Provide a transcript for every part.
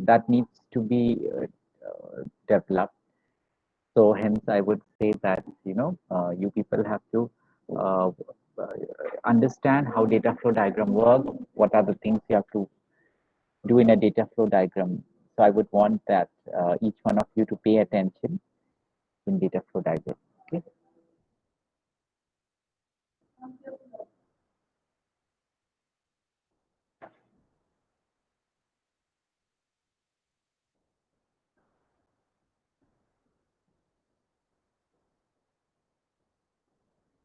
that needs to be developed. So hence, I would say that you people have to uh, uh, understand how data flow diagram work. What are the things you have to do in a data flow diagram? So I would want that each one of you to pay attention in data flow diagram. Okay.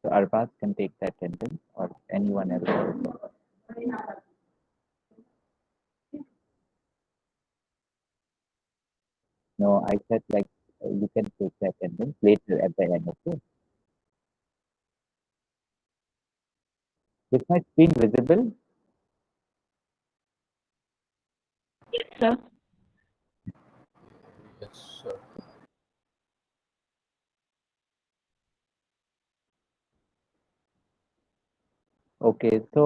So Arbaz can take the attendance or anyone else also. No, I said like you can take the attendance later at the end. Okay. Is my screen visible? Sir. Yes, sir. Okay. So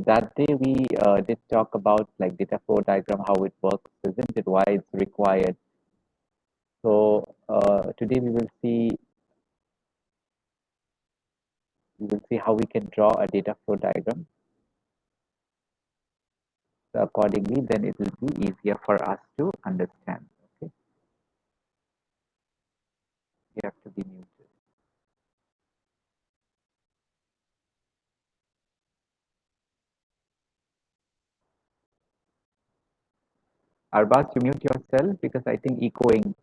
that day we did talk about like data flow diagram, how it works, isn't it? Why it's required. So today we will see how we can draw a data flow diagram. So accordingly, then it will be easier for us to understand. Okay, you have to be muted. Arbaz, you mute yourself because I think echoing.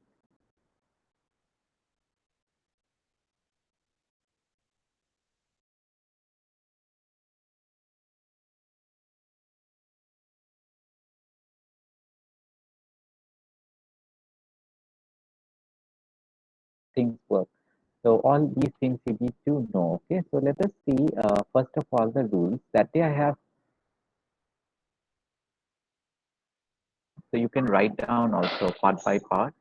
Things work. So all these things you need to know. Okay, so let us see first of all the rules. That day I have, so you can write down also part by part.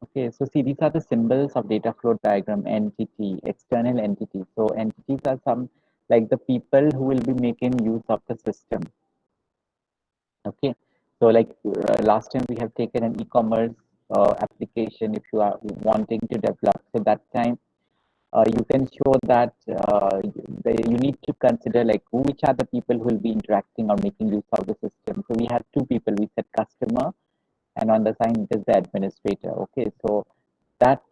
Okay, so see, these are the symbols of data flow diagram: entity, external entity. So entities are some like the people who will be making use of the system. Okay, so like last time we have taken an e-commerce application. If you are wanting to develop, so that time you can show that you need to consider like which are the people who will be interacting or making use of the system. So we had two people. We said customer, and on the side it is the administrator. Okay, so that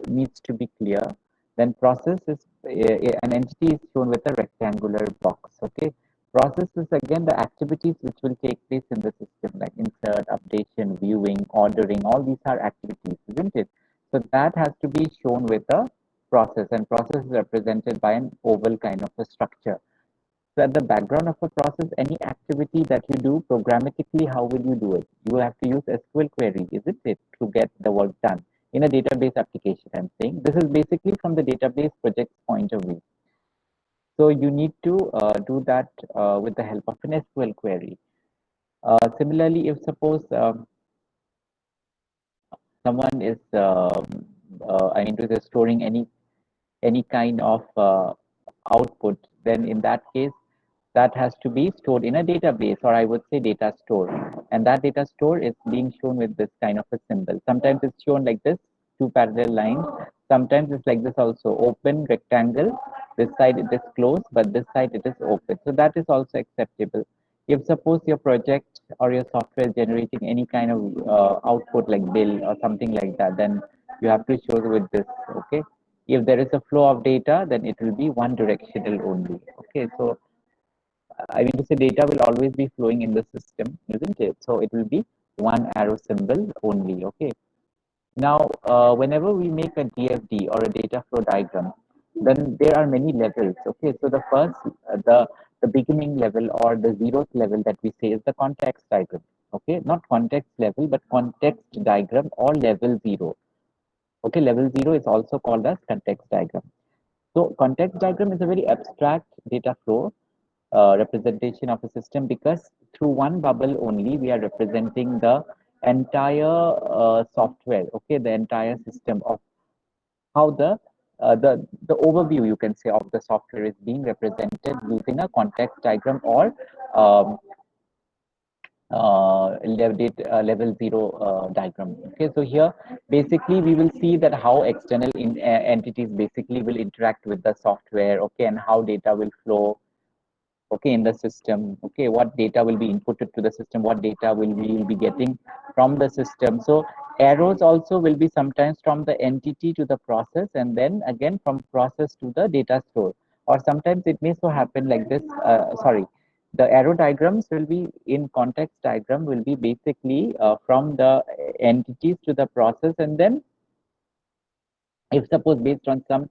needs to be clear. Then process is an entity is shown with a rectangular box. Okay, process is again the activities which will take place in the system, like insert, updation, viewing, ordering. All these are activities, isn't it? So that has to be shown with a process, and process is represented by an oval kind of a structure. So at the background of a process, any activity that you do programmatically, how will you do it? You will have to use SQL query, isn't it, to get the work done in a database application. I'm saying this is basically from the database project's point of view. So you need to do that with the help of an SQL query. Similarly, if suppose someone is, I mean, storing any kind of output, then in that case, that has to be stored in a database, or I would say data store. And that data store is being shown with this kind of a symbol. Sometimes it's shown like this, two parallel lines. Sometimes it's like this also, open rectangle. This side it is closed, but this side it is open. So that is also acceptable. If suppose your project or your software is generating any kind of output like bill or something like that, then you have to show with this. Okay, if there is a flow of data, then it will be one directional only. Okay, so I mean to say data will always be flowing in the system, isn't it? So it will be one arrow symbol only. Okay. Now, whenever we make a DFD or a data flow diagram, then there are many levels. Okay. So the first, the beginning level or the zeroth level that we say is the context diagram. Okay, not context level, but context diagram or level zero. Okay, level zero is also called as context diagram. So context diagram is a very abstract data flow representation of a system, because through one bubble only we are representing the entire software, okay, the entire system of how the the overview, you can say, of the software is being represented using a context diagram or um, level zero diagram. Okay, so here basically we will see that how external entities basically will interact with the software, okay, and how data will flow, okay, in the system, okay, what data will be inputted to the system, what data will we will be getting from the system. So arrows also will be sometimes from the entity to the process, and then again from process to the data store, or sometimes it may so happen like this, sorry, the arrow diagrams will be in context diagram will be basically from the entities to the process, and then if suppose based on some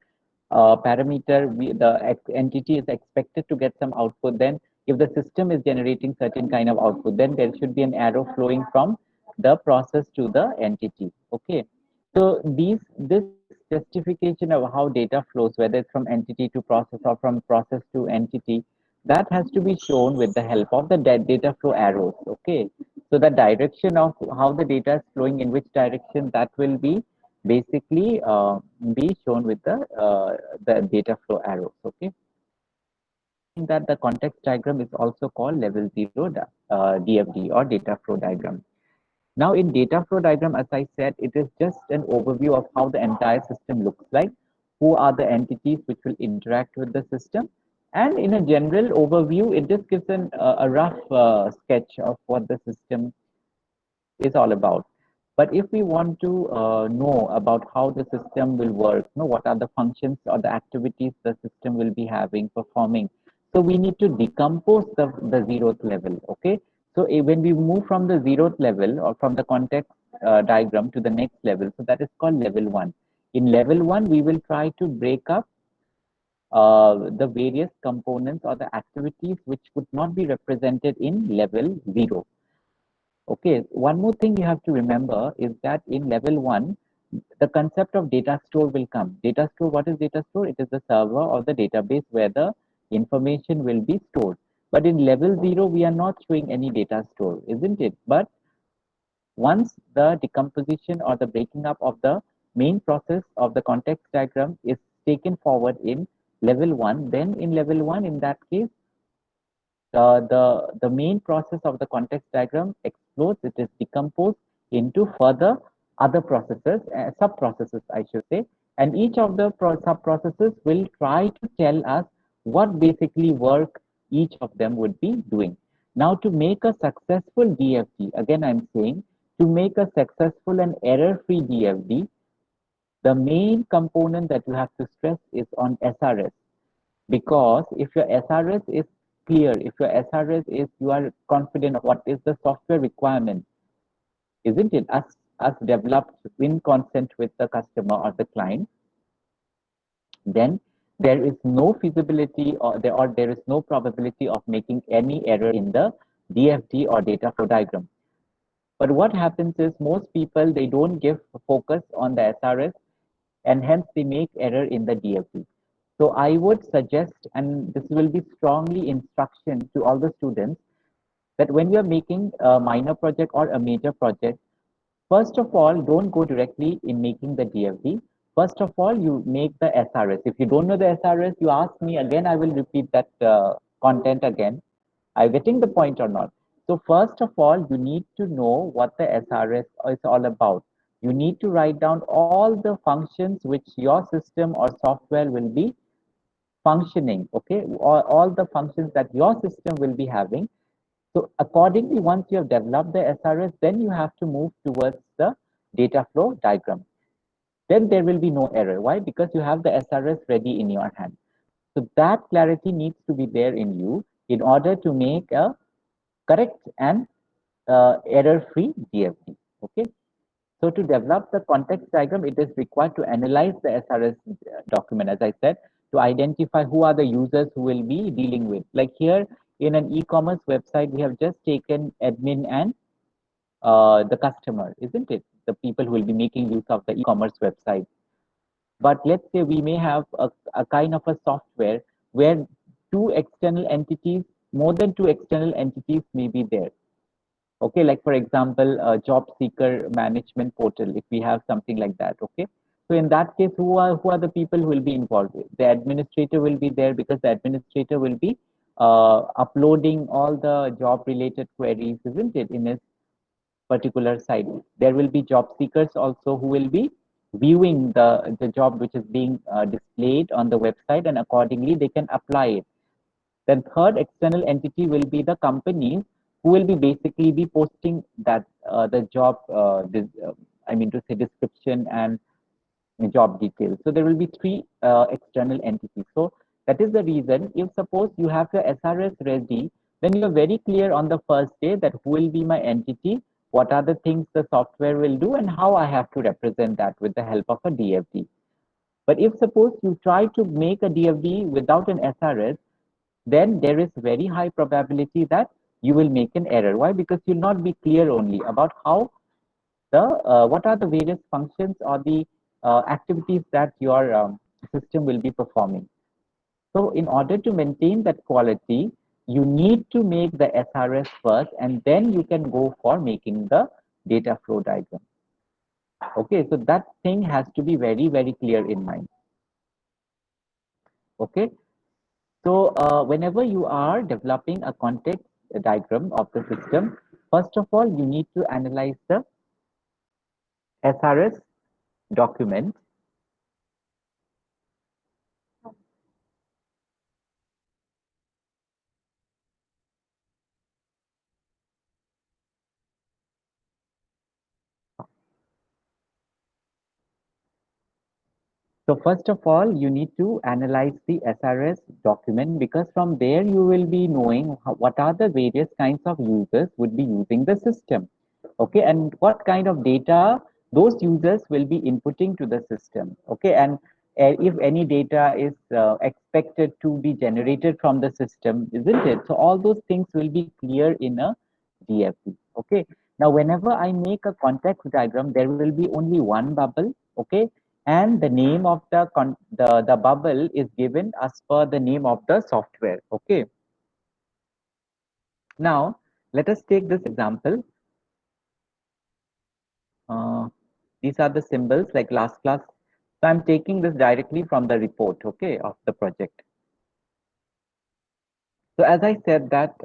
parameter, the entity is expected to get some output, then if the system is generating certain kind of output, then there should be an arrow flowing from the process to the entity. Okay, so this justification of how data flows, whether it's from entity to process or from process to entity, that has to be shown with the help of the data flow arrows. Okay, so the direction of how the data is flowing, in which direction, that will be basically be shown with the data flow arrows. Okay, that the context diagram is also called level zero DFD or data flow diagram. Now, in data flow diagram, as I said, it is just an overview of how the entire system looks like, who are the entities which will interact with the system, and in a general overview, it just gives a rough sketch of what the system is all about. But if we want to know about how the system will work, know what are the functions or the activities the system will be having, performing, so we need to decompose the zeroth level. Okay, so when we move from the zeroth level or from the context diagram to the next level, so that is called level one. In level one, we will try to break up the various components or the activities which would not be represented in level zero. Okay, one more thing you have to remember is that in level one, the concept of data store will come. Data store, what is data store? It is the server or the database where the information will be stored. But in level zero, we are not showing any data store, isn't it? But once the decomposition or the breaking up of the main process of the context diagram is taken forward in level one, then in level one, in that case, the main process of the context diagram explodes. It is decomposed into further other processes, sub processes, I should say, and each of the sub processes will try to tell us what basically work each of them would be doing. Now, to make a successful DFD, again I'm saying, to make a successful and error-free DFD, the main component that you have to stress is on SRS, because if your SRS is clear, if your SRS is, you are confident of what is the software requirement, isn't it? As developed in consent with the customer or the client, then there is no feasibility or there is no probability of making any error in the DFD or data flow diagram. But what happens is most people, they don't give focus on the SRS, and hence they make error in the DFD. So I would suggest, and this will be strongly instruction to all the students, that when you are making a minor project or a major project, first of all, don't go directly in making the DFD. First of all, you make the SRS. If you don't know the SRS, you ask me again, I will repeat that content again. Are you getting the point or not? So first of all, you need to know what the SRS is all about. You need to write down all the functions which your system or software will be functioning, okay? All the functions that your system will be having. So accordingly, once you have developed the SRS, then you have to move towards the data flow diagram. Then there will be no error. Why? Because you have the SRS ready in your hand. So that clarity needs to be there in you in order to make a correct and error-free DFD. Okay. So to develop the context diagram, it is required to analyze the SRS document, as I said, to identify who are the users who will be dealing with. Like here in an e-commerce website, we have just taken admin and the customer, isn't it? The people who will be making use of the e-commerce website. But let's say we may have a kind of a software where two external entities, more than two external entities may be there. Okay, like for example, a job seeker management portal, if we have something like that, okay? So in that case, who are the people who will be involved? The administrator will be there because the administrator will be uploading all the job related queries, isn't it, in his particular site. There will be job seekers also who will be viewing the job which is being displayed on the website, and accordingly they can apply it. Then third external entity will be the companies who will be basically be posting that the job, I mean to say description and job details. So there will be three external entities. So that is the reason if suppose you have your SRS ready, then you are very clear on the first day that who will be my entity, what are the things the software will do, and how I have to represent that with the help of a DFD. But if suppose you try to make a DFD without an SRS, then there is very high probability that you will make an error. Why? Because you'll not be clear only about how the what are the various functions or the activities that your system will be performing. So in order to maintain that quality, you need to make the SRS first, and then you can go for making the data flow diagram. Okay, so that thing has to be very, very clear in mind. Okay, so whenever you are developing a context diagram of the system, first of all, you need to analyze the SRS document. So first of all, you need to analyze the SRS document, because from there you will be knowing what are the various kinds of users would be using the system. Okay, and what kind of data those users will be inputting to the system. Okay, and if any data is expected to be generated from the system, isn't it? So all those things will be clear in a DFD. Okay, now whenever I make a context diagram, there will be only one bubble. Okay, and the name of the bubble is given as per the name of the software. Okay, now let us take this example. These are the symbols like last class. So I'm taking this directly from the report, okay, of the project. So as I said that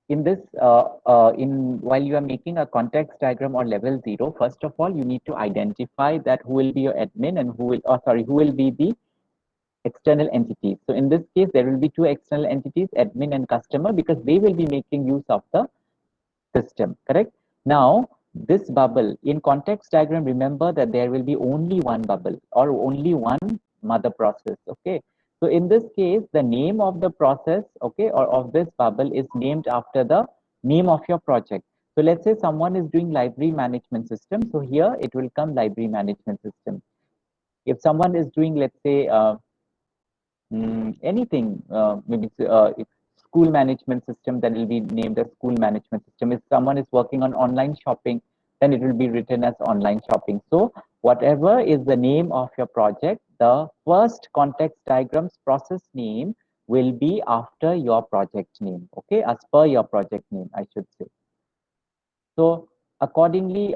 in this, while you are making a context diagram or level 0, first of all, you need to identify that who will be your admin and who will be the external entities. So in this case, there will be two external entities, admin and customer, because they will be making use of the system, correct? Now, this bubble in context diagram, remember that there will be only one bubble or only one mother process, okay? So in this case, the name of the process, okay, or of this bubble is named after the name of your project. So let's say someone is doing library management system. So here it will come library management system. If someone is doing, let's say, anything, maybe school management system, that will be named as school management system. If someone is working on online shopping, then it will be written as online shopping. So whatever is the name of your project, the first context diagram's process name will be after your project name, okay, as per your project name, I should say. So accordingly,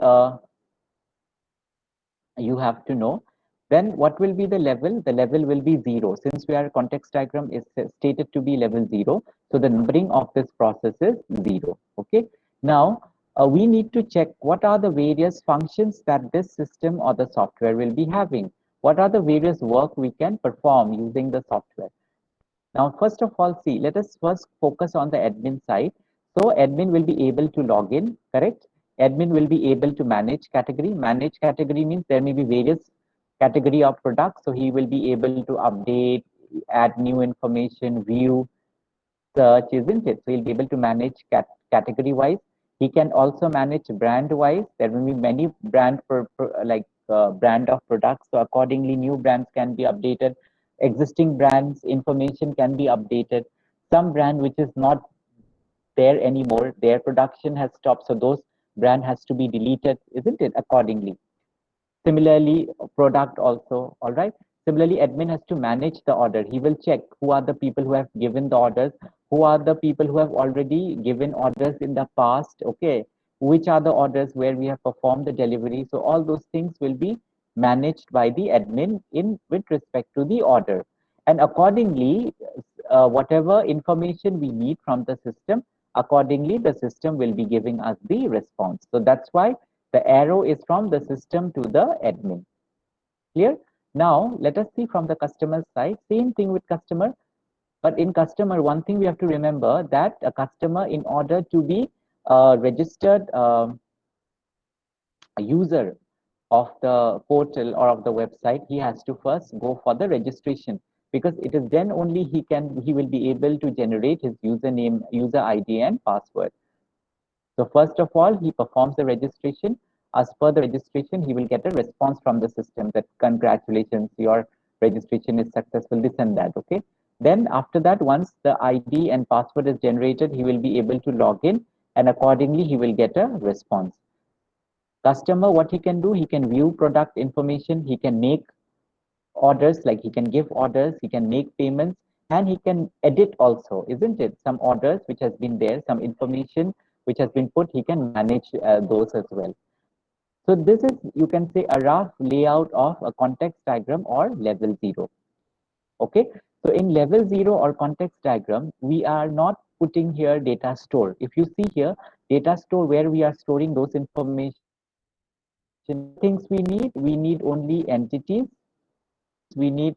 you have to know. Then what will be the level? The level will be 0. Since our context diagram is stated to be level 0, so the numbering of this process is 0. Okay. Now we need to check what are the various functions that this system or the software will be having. What are the various work we can perform using the software? Now, first of all, see, let us first focus on the admin side. So admin will be able to log in, correct? Admin will be able to manage category. Manage category means there may be various category of products. So he will be able to update, add new information, view, search, isn't it? So he'll be able to manage category wise. He can also manage brand wise. There will be many brand of products. So accordingly, new brands can be updated. Existing brands information can be updated. Some brand which is not there anymore, their production has stopped. So those brand has to be deleted, isn't it? Accordingly. Similarly, product also, all right. Similarly, admin has to manage the order. He will check who are the people who have given the orders, who are the people who have already given orders in the past, okay, which are the orders where we have performed the delivery. So all those things will be managed by the admin in with respect to the order. And accordingly, whatever information we need from the system, accordingly, the system will be giving us the response. So that's why the arrow is from the system to the admin. Clear? Now, let us see from the customer side. Same thing with customer. But in customer, one thing we have to remember that a customer, in order to be registered a user of the portal or of the website, he has to first go for the registration, because it is then only he will be able to generate his username, user ID and password. So first of all, he performs the registration. As per the registration, he will get a response from the system that congratulations, your registration is successful, this and that. Okay. Then after that, once the ID and password is generated, he will be able to log in, and accordingly he will get a response. Customer, what he can do, he can view product information, he can make orders, like he can give orders, he can make payments, and he can edit also, isn't it? Some orders which has been there, some information which has been put, he can manage those as well. So this is, you can say, a rough layout of a context diagram or level 0. Okay, so in level 0 or context diagram, we are not putting here data store. If you see here, data store, where we are storing those information, things we need only entities, we need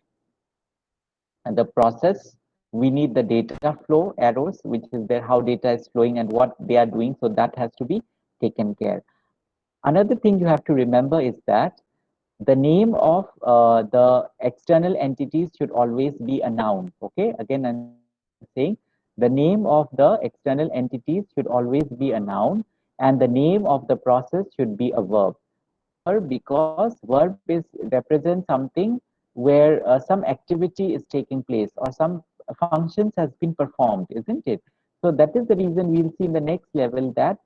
the process, we need the data flow arrows, which is there, how data is flowing and what they are doing. So that has to be taken care. Another thing you have to remember is that the name of the external entities should always be a noun. Okay, again I'm saying the name of the external entities should always be a noun, and the name of the process should be a verb. Because verb is represents something where some activity is taking place or some functions has been performed, isn't it? So that is the reason we'll see in the next level that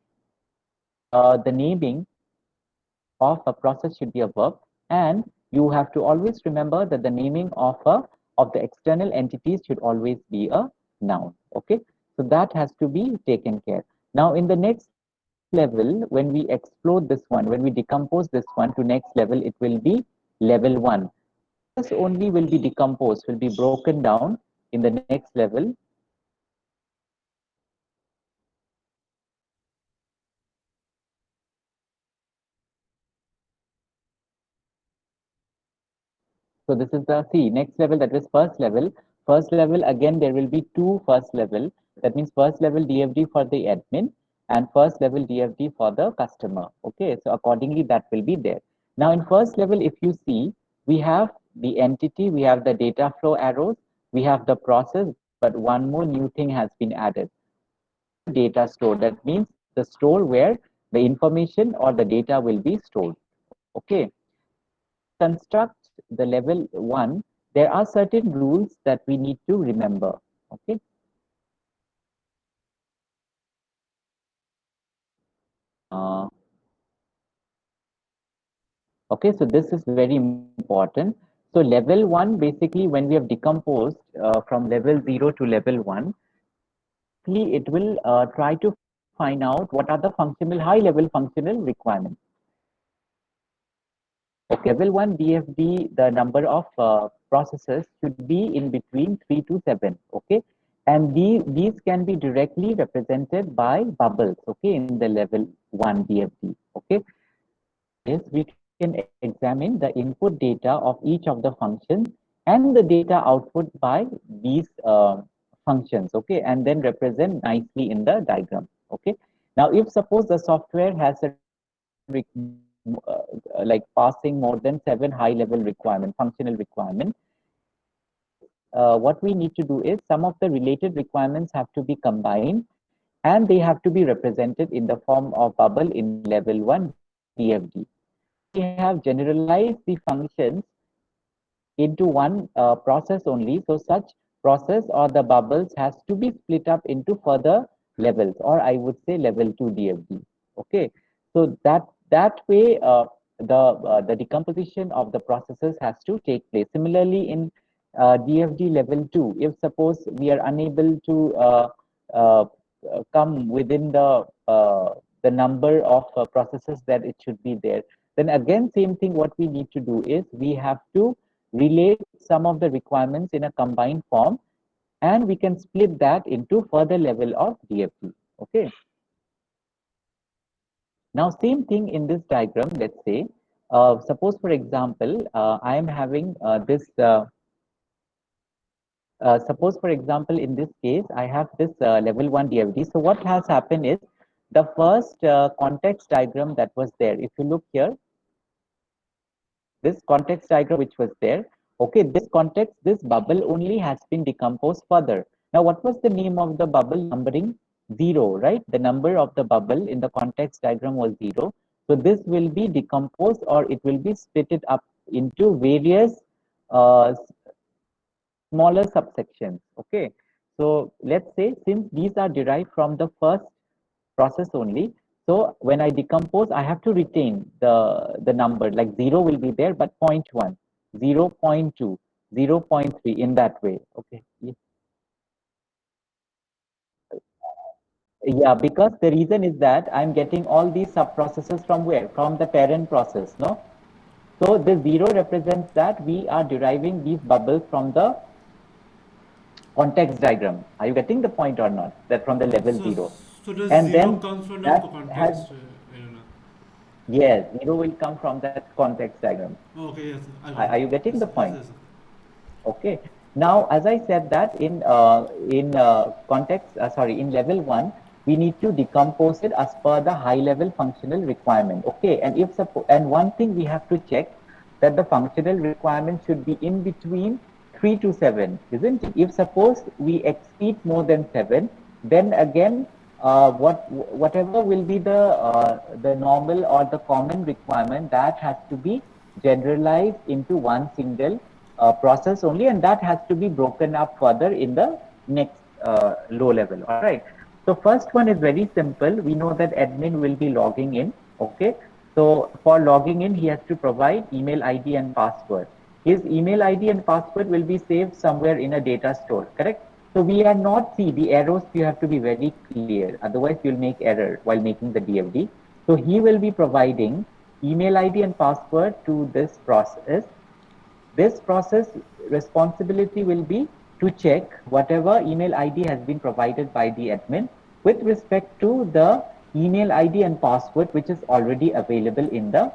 the naming of a process should be a verb, and you have to always remember that the naming of the external entities should always be a noun. Okay, so that has to be taken care. Now in the next level, when we explode this one, when we decompose this one to next level, it will be level 1. Process only will be decomposed, will be broken down in the next level. So this is the, see, next level, that is first level. First level, again, there will be two first level. That means first level DFD for the admin and first level DFD for the customer. Okay, so accordingly that will be there. Now in first level, if you see, we have the entity, we have the data flow arrows, we have the process, but one more new thing has been added. Data store, that means the store where the information or the data will be stored. Okay, construct the level 1, there are certain rules that we need to remember. Okay. Uh, okay, so this is very important. So level 1, basically, when we have decomposed from level 0 to level 1, it will try to find out what are the functional, high level functional requirements. Okay, level 1 DFD, the number of processes should be in between 3 to 7. Okay, and these can be directly represented by bubbles. Okay, in the level 1 DFD. Okay, yes, we can examine the input data of each of the functions and the data output by these functions. Okay, and then represent nicely in the diagram. Okay, now if suppose the software has a like passing more than 7 high level requirement, functional requirement, what we need to do is some of the related requirements have to be combined and they have to be represented in the form of bubble in level 1 DFD. We have generalized the functions into one process only. So such process or the bubbles has to be split up into further levels, or I would say level 2 DFD. Okay, so that way the decomposition of the processes has to take place. Similarly, in DFD level 2, if suppose we are unable to uh, come within the number of processes that it should be there, Then again, same thing, what we need to do is we have to relate some of the requirements in a combined form, and we can split that into further level of DFT. Okay. Now, same thing in this diagram, let's say, suppose for example, I am having suppose for example, in this case, I have this level 1 DFD. So what has happened is the first context diagram that was there, if you look here, this context diagram which was there, okay, this context, this bubble only has been decomposed further. Now, what was the name of the bubble? Numbering 0, right? The number of the bubble in the context diagram was 0. So this will be decomposed, or it will be split up into various uh, smaller subsections. Okay, so let's say since these are derived from the first process only, so when I decompose, I have to retain the number, like 0 will be there, but 0.1, 0 0.2, 0 0.3, in that way. Okay. Yeah, because the reason is that I'm getting all these sub processes from where? From the parent process, no? So the 0 represents that we are deriving these bubbles from the context diagram. Are you getting the point or not? That from the level So, 0. so the And zero then comes from the that has, context, Elena. yes, 0 will come from that context diagram. Okay, yes, I got Are it. you getting Yes, the yes, point? yes. Okay. Now, as I said that in context, sorry, in level 1, we need to decompose it as per the high level functional requirement. Okay. And if and one thing we have to check, that the functional requirement should be in between 3 to 7, isn't it? If suppose we exceed more than 7, then again, whatever will be the normal or the common requirement, that has to be generalized into one single process only, and that has to be broken up further in the next low level. All right. So first one is very simple. We know that admin will be logging in. Okay. So for logging in, he has to provide email ID and password. His email ID and password will be saved somewhere in a data store, correct? So we are not, see, the arrows, you have to be very clear. Otherwise, you'll make error while making the DFD. So he will be providing email ID and password to this process. This process responsibility will be to check whatever email ID has been provided by the admin with respect to the email ID and password which is already available in the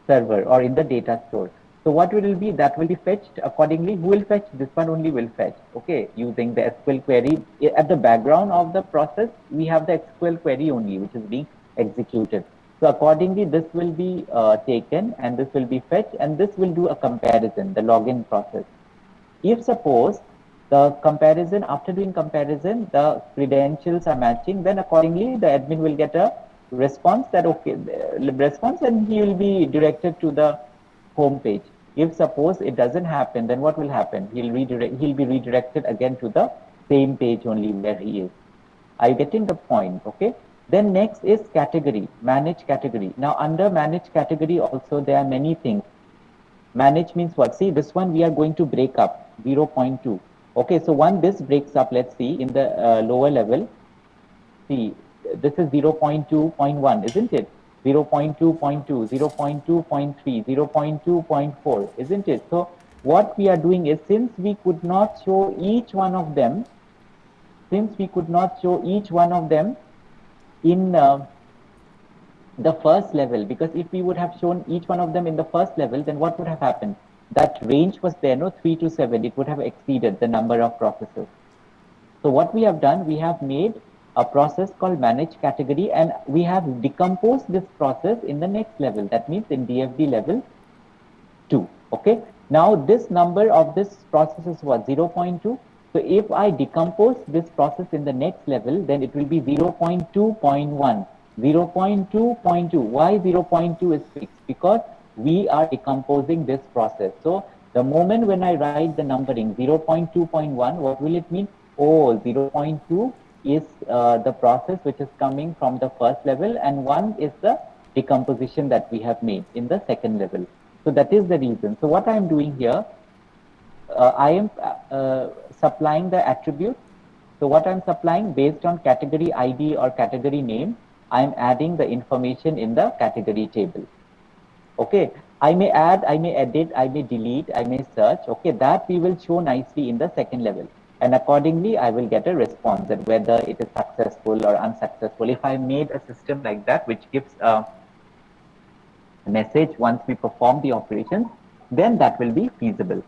server or in the data store. So what will be, that will be fetched accordingly. Who will fetch? This one only will fetch. Okay, using the SQL query. At the background of the process, we have the SQL query only, which is being executed. So accordingly, this will be taken, and this will be fetched, and this will do a comparison, the login process. If suppose the comparison, after doing comparison, the credentials are matching, then accordingly the admin will get a response that okay, response, and he will be directed to the home page. If suppose it doesn't happen, then what will happen? He'll be redirected again to the same page only where he is. Are you getting the point? Okay. Then next is category, manage category. Now under manage category also there are many things. Manage means what? See, this one we are going to break up 0.2. Okay, so when this breaks up, let's see in the lower level, see, this is 0.2.1, isn't it? 0.2.2, 0.2.3, 0.2.4, isn't it? So what we are doing is, since we could not show each one of them, in the first level, because if we would have shown each one of them in the first level, then what would have happened? That range was there, no, 3 to 7, it would have exceeded the number of processes. So what we have done, we have made a process called manage category, and we have decomposed this process in the next level. That means in DFD level 2. Okay. Now this number of this process is what? 0.2. So if I decompose this process in the next level, then it will be 0.2.1, 0.2.2. Why 0.2 is fixed? Because we are decomposing this process. So the moment when I write the numbering 0.2.1, what will it mean? Oh, 0.2 is the process which is coming from the first level, and 1 is the decomposition that we have made in the second level. So that is the reason. So what I am doing here, I am supplying the attribute. So what I'm supplying based on category ID or category name, I'm adding the information in the category table. Okay, I may add, I may edit, I may delete, I may search. Okay, that we will show nicely in the second level. And accordingly, I will get a response that whether it is successful or unsuccessful. If I made a system like that, which gives a message once we perform the operations, then that will be feasible.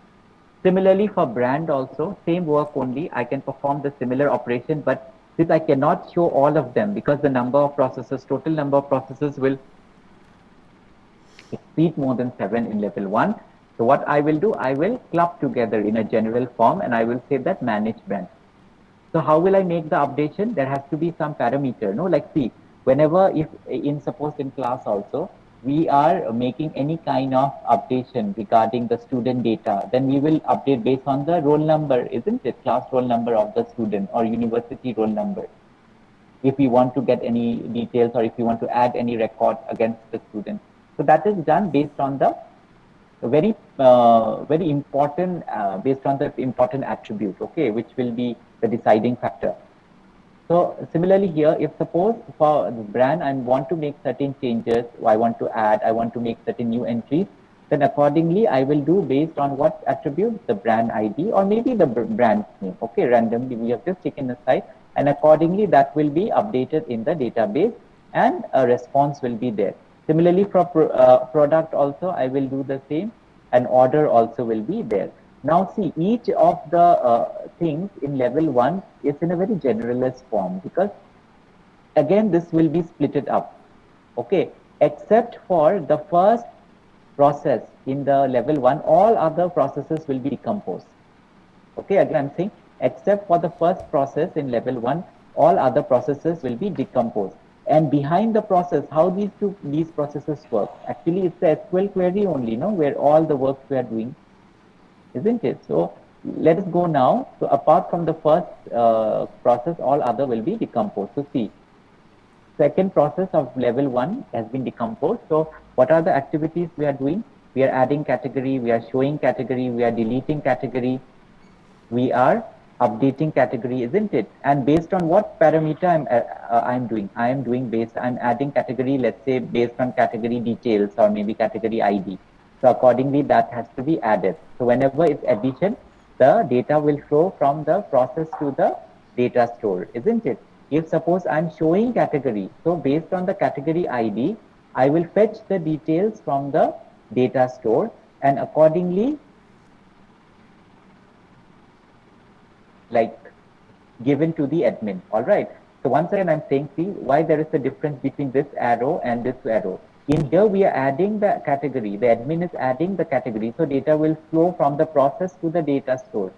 Similarly, for brand also, same work only, I can perform the similar operation, but since I cannot show all of them because the number of processes, total number of processes will exceed more than 7 in level 1. So what I will do, I will club together in a general form and I will say that manage brand. So how will I make the updation? There has to be some parameter, no? Like see, whenever if in suppose in class also, we are making any kind of updation regarding the student data, then we will update based on the roll number, isn't it? Class roll number of the student or university roll number. If we want to get any details or if we want to add any record against the student. So that is done based on the very important based on the important attribute, okay, which will be the deciding factor. So similarly here, if suppose for the brand I want to make certain changes, I want to add, I want to make certain new entries, then accordingly I will do based on what attribute, the brand ID or maybe the brand name, okay, randomly we have just taken aside, and accordingly that will be updated in the database and a response will be there. Similarly for product also I will do the same, and order also will be there. Now see, each of the things in level 1 is in a very generalist form because again this will be splitted up, okay, except for the first process in the level 1, all other processes will be decomposed. Okay, again I'm saying except for the first process in level 1, all other processes will be decomposed. And behind the process, how these processes work? Actually, it's a SQL query only, no, where all the work we are doing, isn't it? So let us go now. So apart from the first process, all other will be decomposed. So see, second process of level 1 has been decomposed. So what are the activities we are doing? We are adding category, we are showing category, we are deleting category, we are updating category, isn't it? And based on what parameter I'm doing? I am doing based, I'm adding category, let's say based on category details or maybe category ID. So accordingly, that has to be added. So whenever it's addition, the data will flow from the process to the data store, isn't it? If suppose I'm showing category, so based on the category ID, I will fetch the details from the data store and accordingly like given to the admin. All right. So once again, I'm saying, see why there is a difference between this arrow and this arrow. In here, we are adding the category. The admin is adding the category. So data will flow from the process to the data store.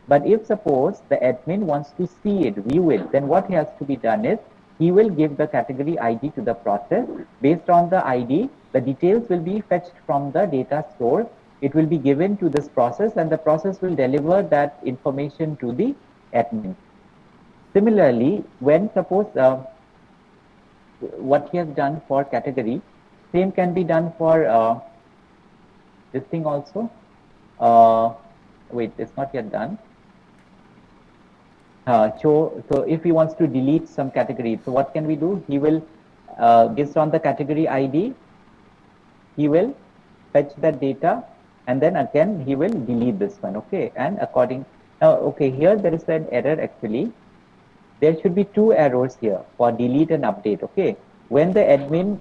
But if suppose the admin wants to see it, view it, then what has to be done is he will give the category ID to the process. Based on the ID, the details will be fetched from the data store. It will be given to this process and the process will deliver that information to the admin. Similarly, when suppose what he has done for category, same can be done for this thing also. Wait, it's not yet done. So if he wants to delete some category, so what can we do? He will, based on the category ID, he will fetch that data and then again he will delete this one, okay? And according, now, okay, here there is an error actually. There should be two arrows here for delete and update, okay? When the admin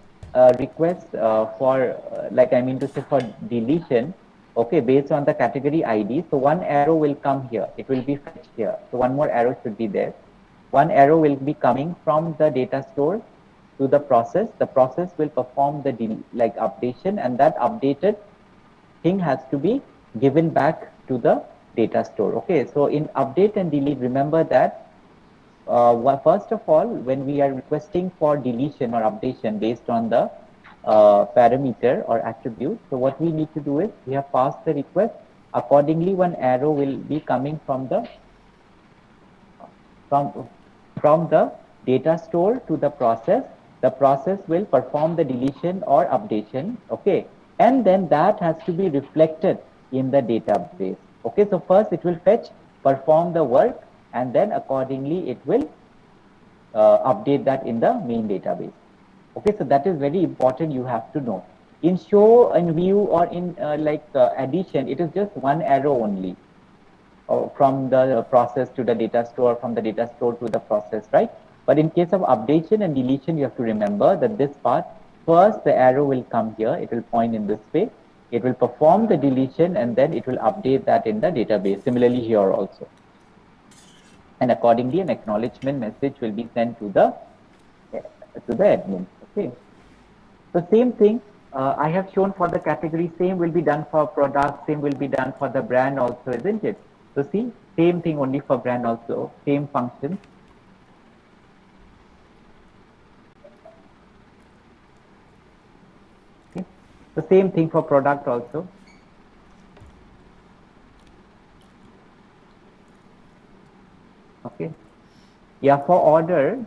requests for, like I mean to say for deletion, okay, based on the category ID, so one arrow will come here. It will be fetched here. So one more arrow should be there. One arrow will be coming from the data store to the process. The process will perform the like updation and that updated thing has to be given back to the data store, okay? So in update and delete, remember that first of all, when we are requesting for deletion or updation based on the parameter or attribute, so what we need to do is we have passed the request. Accordingly, one arrow will be coming from the from the data store to the process. The process will perform the deletion or updation, okay, and then that has to be reflected in the database, okay. So first it will fetch, perform the work, and then accordingly it will update that in the main database. Okay, so that is very important, you have to know. In show and view or in addition, it is just one arrow only from the process to the data store, from the data store to the process, right? But in case of updation and deletion, you have to remember that this part, first the arrow will come here, it will point in this way, it will perform the deletion and then it will update that in the database. Similarly here also. And accordingly, an acknowledgement message will be sent to the admin. Okay. So same thing I have shown for the category, same will be done for product, same will be done for the brand also, isn't it? So see, same thing only for brand also, same function. Okay. The same thing for product also. Okay. Yeah, for order,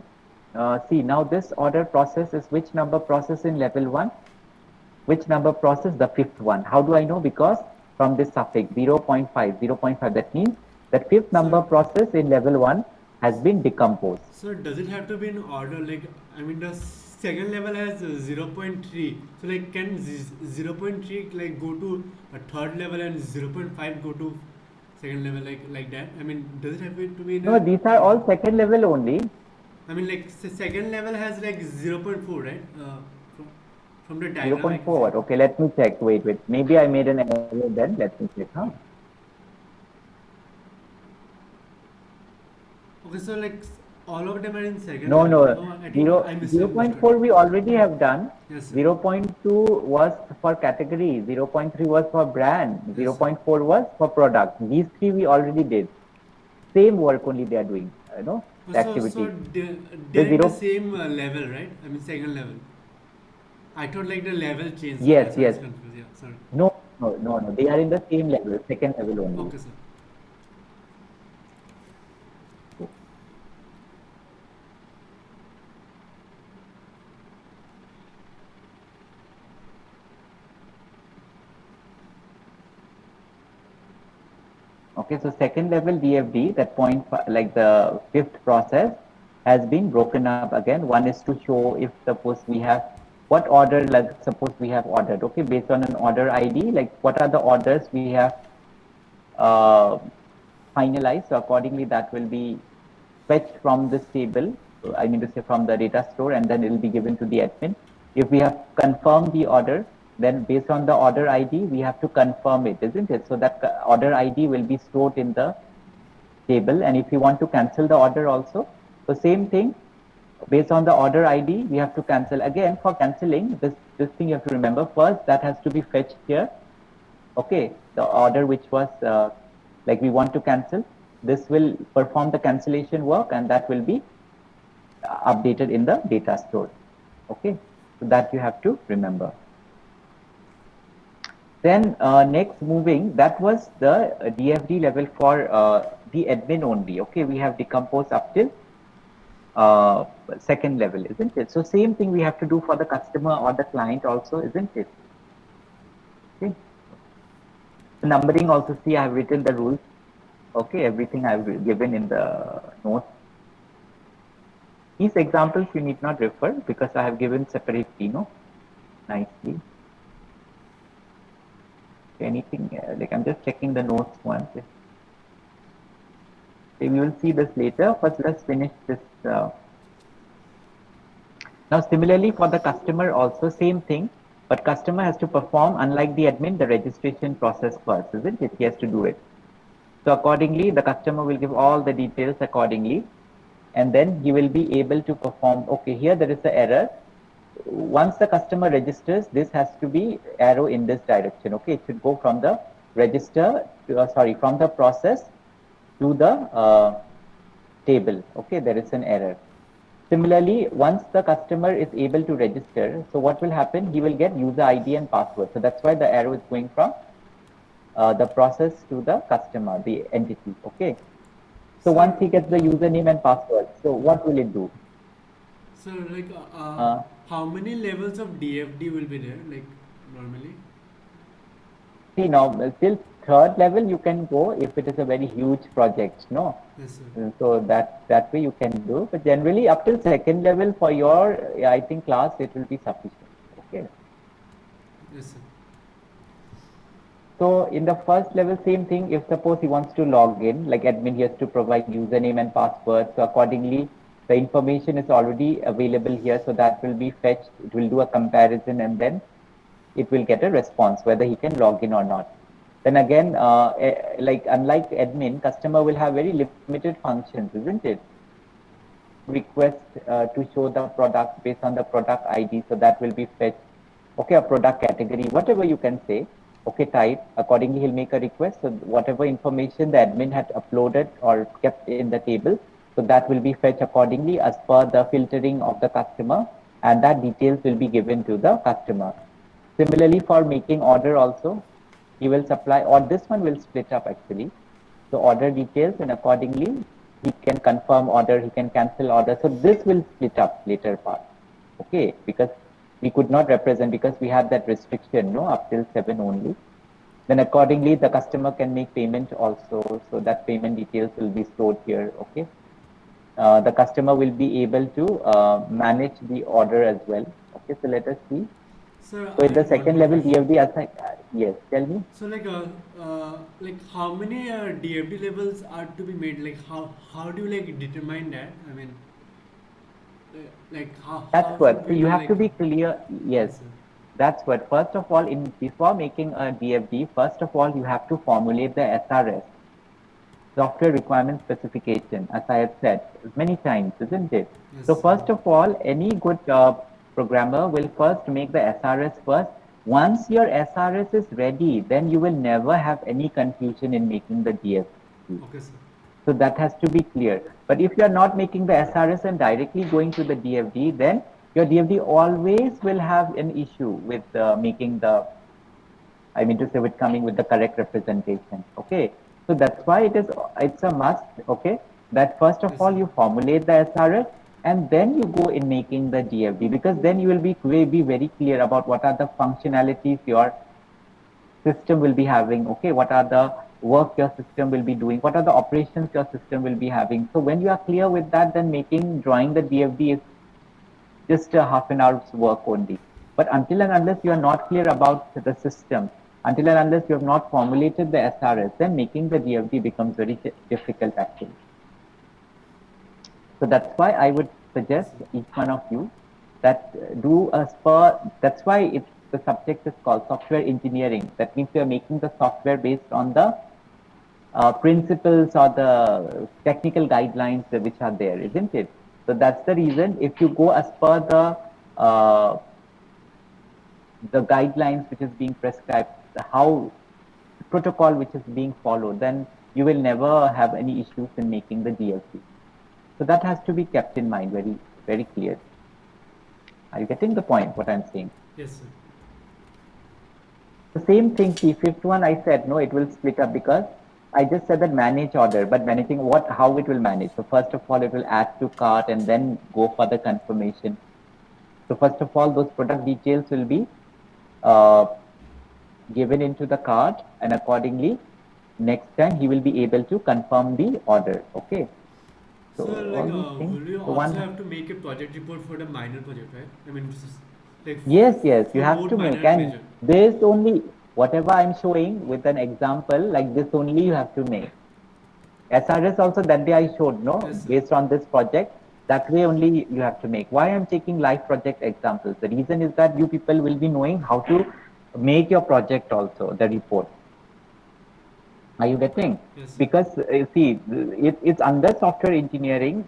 see now this order process is which number process in level 1? Which number process? The fifth one. How do I know? Because from this suffix 0.5, 0.5, that means that fifth number process in level 1 has been decomposed. So does it have to be in order? Like, I mean, the second level has 0.3. So like, can 0.3 like go to a third level and 0.5 go to second level like that? I mean, does it have to be in No, these are all second level only. I mean, like, second level has like 0.4, right? From the diagram. 0.4. Okay, let me check. Wait. Maybe I made an error then. Let me check. Huh? Okay, so like all of them are in second. No. level. I think 0.4 we already have done. Yes, sir. 0.2 was for category. 0.3 was for brand. Yes, 0.4 was for product. These three we already did. Same work only they are doing. You know, the activity. So they're in the same level, right? I mean, second level. I thought like the level changed. Yes. I was confused. Yeah, sorry. No. They are in the same level, second level only. Okay, sir. Okay, so second level DFD, that point, like the fifth process, has been broken up again. One is to show if suppose we have what order, like suppose we have ordered, okay, based on an order ID, like what are the orders we have finalized. So accordingly, that will be fetched from this table. I mean to say from the data store, and then it will be given to the admin. If we have confirmed the order, then based on the order ID, we have to confirm it, isn't it? So that order ID will be stored in the table. And if you want to cancel the order also, the same thing, based on the order ID, we have to cancel. Again, for canceling, this thing you have to remember, first that has to be fetched here. Okay, the order which was like we want to cancel, this will perform the cancellation work and that will be updated in the data store. Okay, so that you have to remember. Then next moving, that was the DFD level for the admin only. Okay, we have decomposed up till second level, isn't it? So same thing we have to do for the customer or the client also, isn't it? Okay. The numbering also, see, I have written the rules. Okay, everything I've given in the notes. These examples you need not refer because I have given separately, no? Nicely. Anything like I'm just checking the notes once. Okay, we will see this later. First, let's finish this. Now, similarly for the customer also same thing, but customer has to perform, unlike the admin, the registration process first, isn't it? He has to do it. So accordingly, the customer will give all the details accordingly, and then he will be able to perform. Okay, here there is the error. Once the customer registers, this has to be arrow in this direction. Okay, it should go from the register to, from the process to the table. Okay, there is an error. Similarly, once the customer is able to register, so what will happen? He will get user ID and password. So that's why the arrow is going from the process to the customer, the entity. Okay. So once he gets the username and password, so what will it do? So like how many levels of DFD will be there, like normally? See, now till third level you can go if it is a very huge project, no? Yes, sir. So that way you can do, but generally up till second level for your, I think, class, it will be sufficient. Okay. Yes, sir. So in the first level, same thing. If suppose he wants to log in, like admin, he has to provide username and password. So accordingly, the information is already available here. So that will be fetched. It will do a comparison and then it will get a response whether he can log in or not. Then again, like unlike admin, customer will have very limited functions, isn't it? Request to show the product based on the product ID. So that will be fetched. Okay, a product category, whatever you can say. Okay, type. Accordingly, he'll make a request. So whatever information the admin had uploaded or kept in the table, so that will be fetched accordingly as per the filtering of the customer, and that details will be given to the customer. Similarly, for making order also, he will supply, or this one will split up actually. So order details, and accordingly he can confirm order, he can cancel order. So this will split up later part. Okay, because we could not represent because we have that restriction, no, up till 7 only. Then accordingly the customer can make payment also. So that payment details will be stored here. Okay. The customer will be able to manage the order as well. Okay, so let us see. Sir, So I in the have one second more level, question. DFD assign, yes, tell me. So like how many DFD levels are to be made? Like how do you like determine that? I mean, like That's how should what. So we you do have like? to be clear. Yes, Yes, sir. that's what. First of all, in before making a DFD, first of all, you have to formulate the SRS, software requirement specification, as I have said many times, isn't it? Yes, So sir. first of all, any good programmer will first make the SRS first. Once your SRS is ready, then you will never have any confusion in making the DFD. Okay, sir. So that has to be clear. But if you are not making the SRS and directly going to the DFD, then your DFD always will have an issue with making the, I mean to say, with coming with the correct representation. Okay. So that's why it's a must. Okay. That first of Yes, all, sir. you formulate the SRS and then you go in making the DFD, because then you will be very clear about what are the functionalities your system will be having. Okay, what are the work your system will be doing, what are the operations your system will be having. So when you are clear with that, then making drawing the DFD is just a half an hour's work only. But until and unless you are not clear about the system, until and unless you have not formulated the SRS, then making the DFD becomes very difficult actually. So that's why I would Yes, suggest sir. each one of you that do a spur. That's why the subject is called software engineering. That means you are making the software based on the principles or the technical guidelines which are there, isn't it? So that's the reason. If you go as per the guidelines which is being prescribed, how protocol which is being followed, then you will never have any issues in making the DLC. So that has to be kept in mind very clearly. Are you getting the point? What I'm saying? Yes, sir. The same thing, see, fifth one, I said, no, it will split up because I just said that manage order, but managing what, how it will manage. So first of all, it will add to cart and then go for the confirmation. So first of all, those product details will be uh, given into the cart, and accordingly, next time he will be able to confirm the order. Okay. So So all these things. will you So also one, have to make a project report for the minor project, right? I mean, like yes, you for have both to minor make, and and major. this only, whatever I'm showing with an example, like this only you have to make. SRS also that day I showed, no, Yes, sir. based on this project, that way only you have to make. Why I'm taking live project examples? The reason is that you people will be knowing how to make your project also, the report. Are you getting? Yes, sir. Because see, it's under software engineering,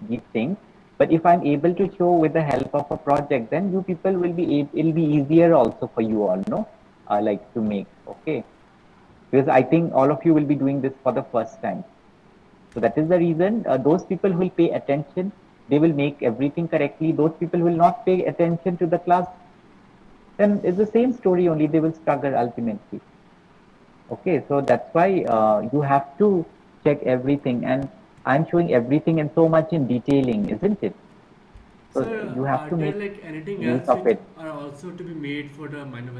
these things. But if I'm able to show with the help of a project, then you people will be, it'll be easier also for you all, no? Like to make, okay? Because I think all of you will be doing this for the first time. So that is the reason those people who will pay attention, they will make everything correctly. Those people who will not pay attention to the class, then it's the same story only. They will struggle ultimately. Okay, so that's why you have to check everything, and I'm showing everything and so much in detailing, isn't it? So Sir, you have are to there make like anything use else of which it. are also to be made for the minor,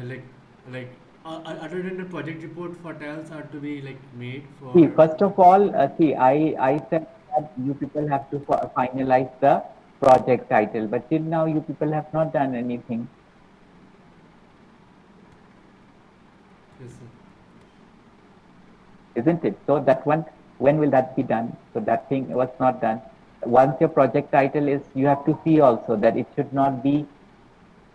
like other than the project report for tiles are to be like made See, for first of all, see, I said that you people have to finalize the project title, but till now you people have not done anything. Yes, sir. isn't it? So that one, when will that be done? So that thing was not done. Once your project title is, you have to see also that it should not be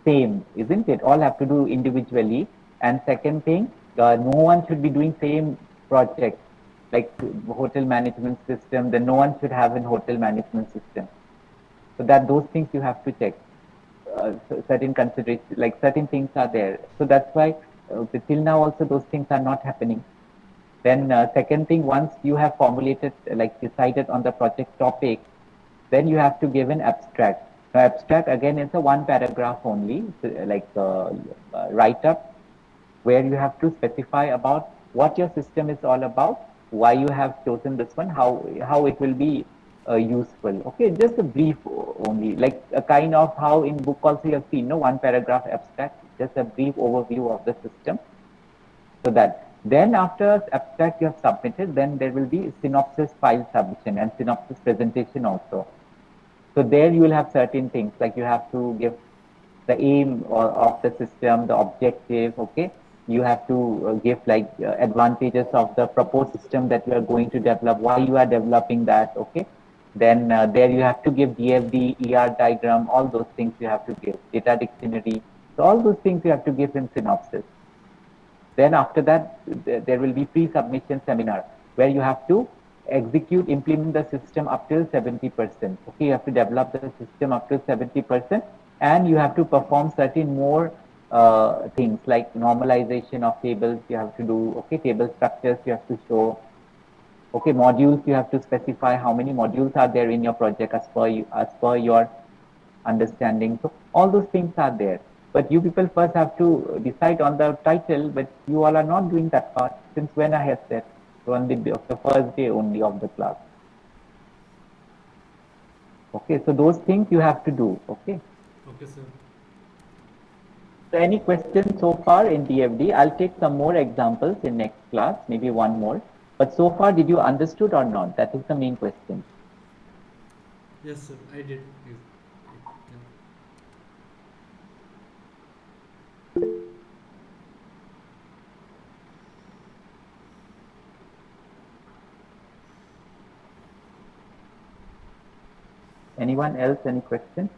same, isn't it? All have to do individually. And second thing, no one should be doing same project like hotel management system. Then no one should have an hotel management system. So that those things you have to check. Certain consideration, like certain things are there. So that's why till now also those things are not happening. Then second thing, once you have formulated, like decided on the project topic, then you have to give an abstract. Now, abstract again is a one paragraph only, so, like write up, where you have to specify about what your system is all about, why you have chosen this one, how it will be useful. Okay, just a brief only, like a kind of how in book also you have seen, no, one paragraph abstract, just a brief overview of the system. So that then after abstract you have submitted, then there will be synopsis file submission and synopsis presentation also. So there you will have certain things like you have to give the aim of the system, the objective, okay? You have to give like advantages of the proposed system that you are going to develop, why you are developing that, okay? Then there you have to give DFD, ER diagram, all those things you have to give, data dictionary. So all those things you have to give in synopsis. Then after that, there will be pre-submission seminar where you have to execute, implement the system up till 70%. Okay, you have to develop the system up till 70%, and you have to perform certain more things like normalization of tables you have to do. Okay, table structures you have to show. Okay, modules you have to specify how many modules are there in your project as per your understanding. So all those things are there. But you people first have to decide on the title, but you all are not doing that part since when I have said. So on the first day only of the class. Okay, so those things you have to do. Okay. Okay, sir. So any questions so far in DFD? I'll take some more examples in next class, maybe one more. But so far, did you understood or not? That is the main question. Yes, sir. I did. Yes. Yeah. Anyone else? Any question?